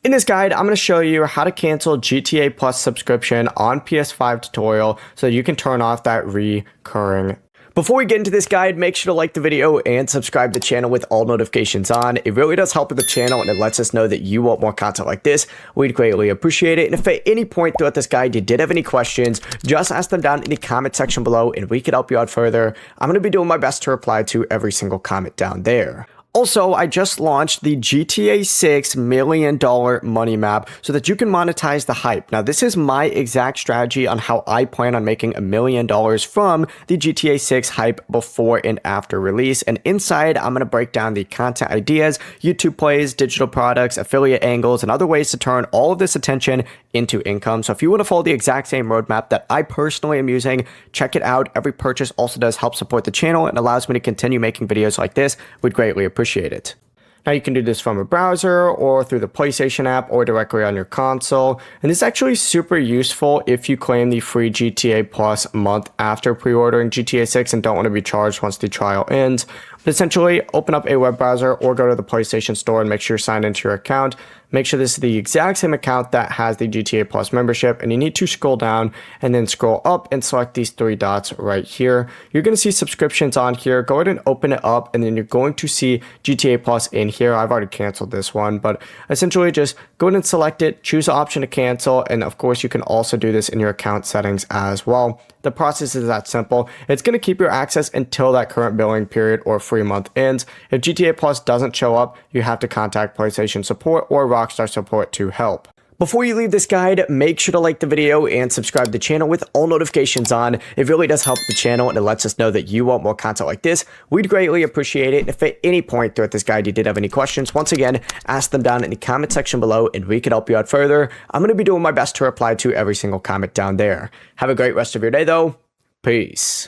In this guide, I'm going to show you how to cancel GTA Plus subscription on PS5 tutorial so that you can turn off that recurring. Before we get into this guide, make sure to like the video and subscribe to the channel with all notifications on. It really does help with the channel and it lets us know that you want more content like this. We'd greatly appreciate it. And if at any point throughout this guide you did have any questions, just ask them down in the comment section below and we could help you out further. I'm going to be doing my best to reply to every single comment down there. Also, I just launched the GTA 6 $1 million money map so that you can monetize the hype. Now, this is my exact strategy on how I plan on making $1 million from the GTA 6 hype before and after release. And inside, I'm going to break down the content ideas, YouTube plays, digital products, affiliate angles, and other ways to turn all of this attention into income. So if you want to follow the exact same roadmap that I personally am using, check it out. Every purchase also does help support the channel and allows me to continue making videos like this. We'd greatly appreciate it. Now you can do this from a browser or through the PlayStation app or directly on your console. And it's actually super useful if you claim the free GTA Plus month after pre-ordering GTA 6 and don't want to be charged once the trial ends. But essentially, open up a web browser or go to the PlayStation Store and make sure you're signed into your account. Make sure this is the exact same account that has the GTA Plus membership, and you need to scroll down and then scroll up and select these three dots right here. You're going to see subscriptions on here. Go ahead and open it up, and then you're going to see GTA Plus in here. I've already canceled this one, but essentially just go ahead and select it, choose the option to cancel, and of course you can also do this in your account settings as well. The process is that simple. It's going to keep your access until that current billing period or free month ends. If GTA Plus doesn't show up, you have to contact PlayStation support or Rockstar support to help. Before you leave this guide, make sure to like the video and subscribe to the channel with all notifications on. It really does help the channel and it lets us know that you want more content like this. We'd greatly appreciate it. If at any point throughout this guide you did have any questions, once again, ask them down in the comment section below and we could help you out further. I'm going to be doing my best to reply to every single comment down there. Have a great rest of your day though. Peace.